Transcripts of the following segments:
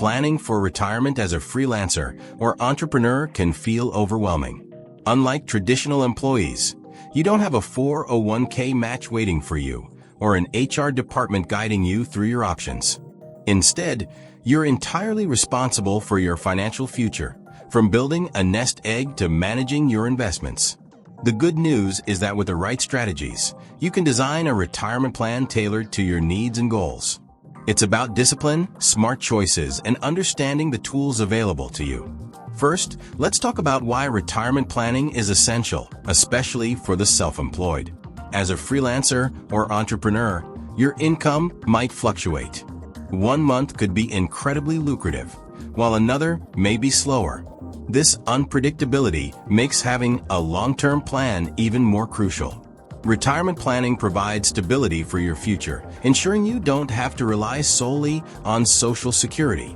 Planning for retirement as a freelancer or entrepreneur can feel overwhelming. Unlike traditional employees, you don't have a 401k match waiting for you or an HR department guiding you through your options. Instead, you're entirely responsible for your financial future, from building a nest egg to managing your investments. The good news is that with the right strategies, you can design a retirement plan tailored to your needs and goals. It's about discipline, smart choices, and understanding the tools available to you. First, let's talk about why retirement planning is essential, especially for the self-employed. As a freelancer or entrepreneur, your income might fluctuate. One month could be incredibly lucrative, while another may be slower. This unpredictability makes having a long-term plan even more crucial. Retirement planning provides stability for your future, ensuring you don't have to rely solely on Social Security,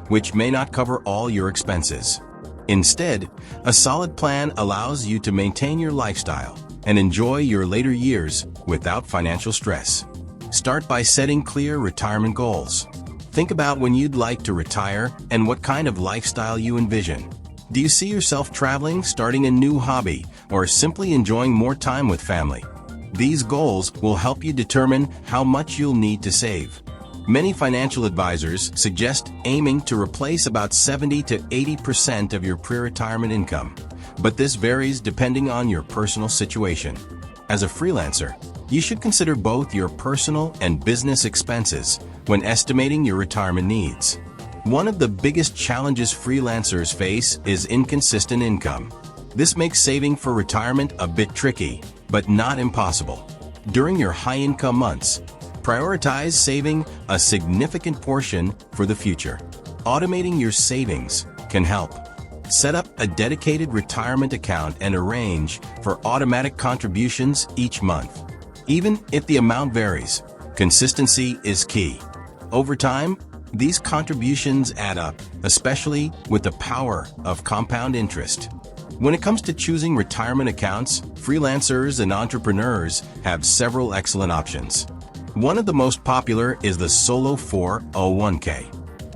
which may not cover all your expenses. Instead, a solid plan allows you to maintain your lifestyle and enjoy your later years without financial stress. Start by setting clear retirement goals. Think about when you'd like to retire and what kind of lifestyle you envision. Do you see yourself traveling, starting a new hobby, or simply enjoying more time with family? These goals will help you determine how much you'll need to save. Many financial advisors suggest aiming to replace about 70 to 80% of your pre-retirement income, but this varies depending on your personal situation. As a freelancer, you should consider both your personal and business expenses when estimating your retirement needs. One of the biggest challenges freelancers face is inconsistent income. This makes saving for retirement a bit tricky, but not impossible. During your high-income months, prioritize saving a significant portion for the future. Automating your savings can help. Set up a dedicated retirement account and arrange for automatic contributions each month. Even if the amount varies, consistency is key. Over time, these contributions add up, especially with the power of compound interest. When it comes to choosing retirement accounts, freelancers and entrepreneurs have several excellent options. One of the most popular is the Solo 401k.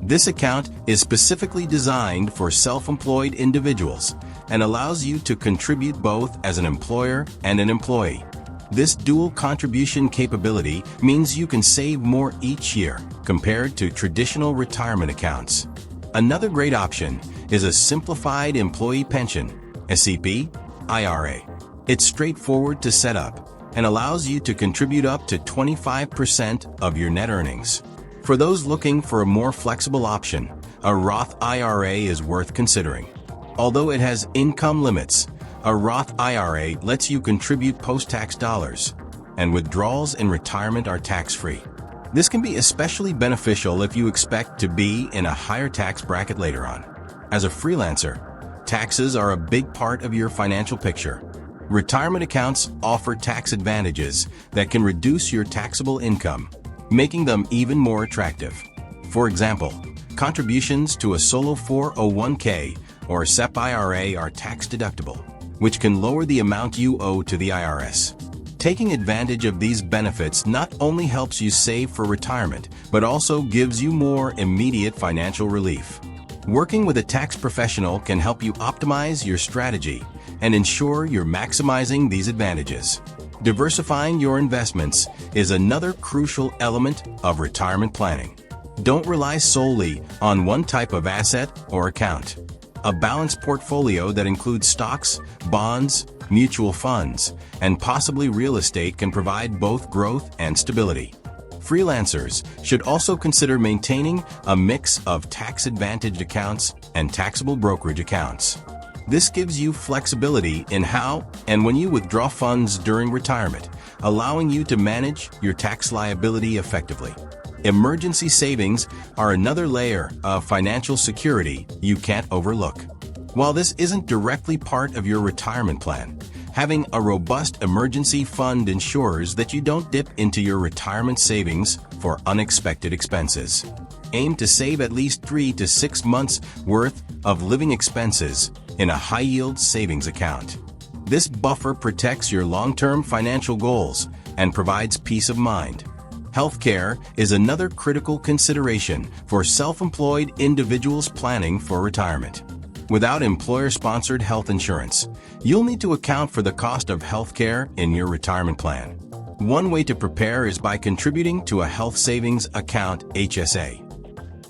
This account is specifically designed for self-employed individuals and allows you to contribute both as an employer and an employee. This dual contribution capability means you can save more each year compared to traditional retirement accounts. Another great option is a simplified employee pension, SEP, IRA. It's straightforward to set up and allows you to contribute up to 25% of your net earnings. For those looking for a more flexible option, a Roth IRA is worth considering. Although it has income limits, a Roth IRA lets you contribute post-tax dollars, and withdrawals in retirement are tax-free. This can be especially beneficial if you expect to be in a higher tax bracket later on. As a freelancer, taxes are a big part of your financial picture. Retirement accounts offer tax advantages that can reduce your taxable income, making them even more attractive. For example, contributions to a Solo 401k or SEP IRA are tax-deductible, which can lower the amount you owe to the IRS. Taking advantage of these benefits not only helps you save for retirement, but also gives you more immediate financial relief. Working with a tax professional can help you optimize your strategy and ensure you're maximizing these advantages. Diversifying your investments is another crucial element of retirement planning. Don't rely solely on one type of asset or account. A balanced portfolio that includes stocks, bonds, mutual funds, and possibly real estate can provide both growth and stability. Freelancers should also consider maintaining a mix of tax-advantaged accounts and taxable brokerage accounts. This gives you flexibility in how and when you withdraw funds during retirement, allowing you to manage your tax liability effectively. Emergency savings are another layer of financial security you can't overlook. While this isn't directly part of your retirement plan, having a robust emergency fund ensures that you don't dip into your retirement savings for unexpected expenses. Aim to save at least 3 to 6 months' worth of living expenses in a high-yield savings account. This buffer protects your long-term financial goals and provides peace of mind. Healthcare is another critical consideration for self-employed individuals planning for retirement. Without employer-sponsored health insurance, you'll need to account for the cost of healthcare in your retirement plan. One way to prepare is by contributing to a health savings account (HSA).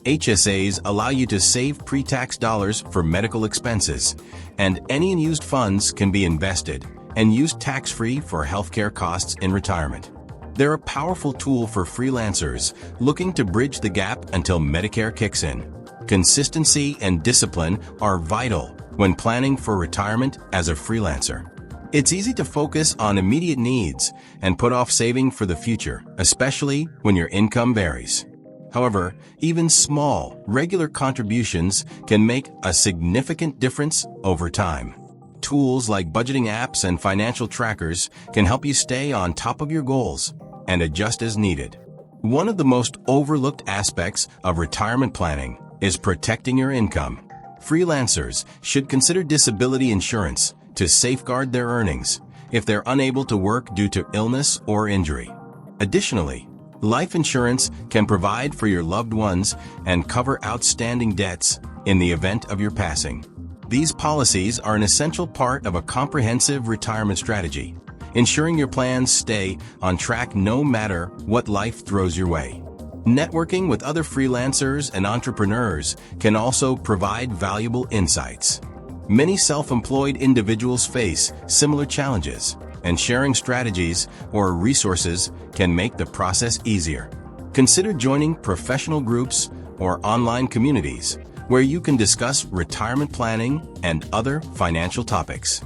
HSAs allow you to save pre-tax dollars for medical expenses, and any unused funds can be invested and used tax-free for healthcare costs in retirement. They're a powerful tool for freelancers looking to bridge the gap until Medicare kicks in. Consistency and discipline are vital when planning for retirement as a freelancer. It's easy to focus on immediate needs and put off saving for the future, especially when your income varies. However, even small, regular contributions can make a significant difference over time. Tools like budgeting apps and financial trackers can help you stay on top of your goals and adjust as needed. One of the most overlooked aspects of retirement planning is protecting your income. Freelancers should consider disability insurance to safeguard their earnings if they're unable to work due to illness or injury. Additionally, life insurance can provide for your loved ones and cover outstanding debts in the event of your passing. These policies are an essential part of a comprehensive retirement strategy, ensuring your plans stay on track no matter what life throws your way. Networking with other freelancers and entrepreneurs can also provide valuable insights. Many self-employed individuals face similar challenges, and sharing strategies or resources can make the process easier. Consider joining professional groups or online communities where you can discuss retirement planning and other financial topics.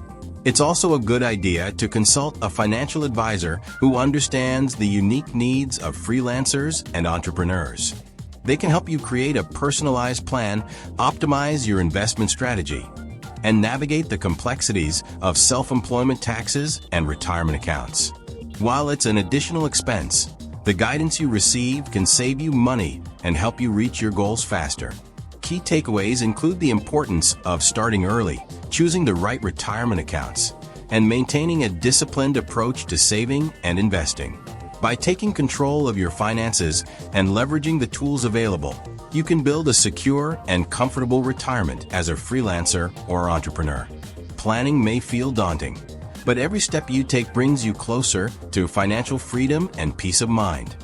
It's also a good idea to consult a financial advisor who understands the unique needs of freelancers and entrepreneurs. They can help you create a personalized plan, optimize your investment strategy, and navigate the complexities of self-employment taxes and retirement accounts. While it's an additional expense, the guidance you receive can save you money and help you reach your goals faster. Key takeaways include the importance of starting early, choosing the right retirement accounts, and maintaining a disciplined approach to saving and investing. By taking control of your finances and leveraging the tools available, you can build a secure and comfortable retirement as a freelancer or entrepreneur. Planning may feel daunting, but every step you take brings you closer to financial freedom and peace of mind.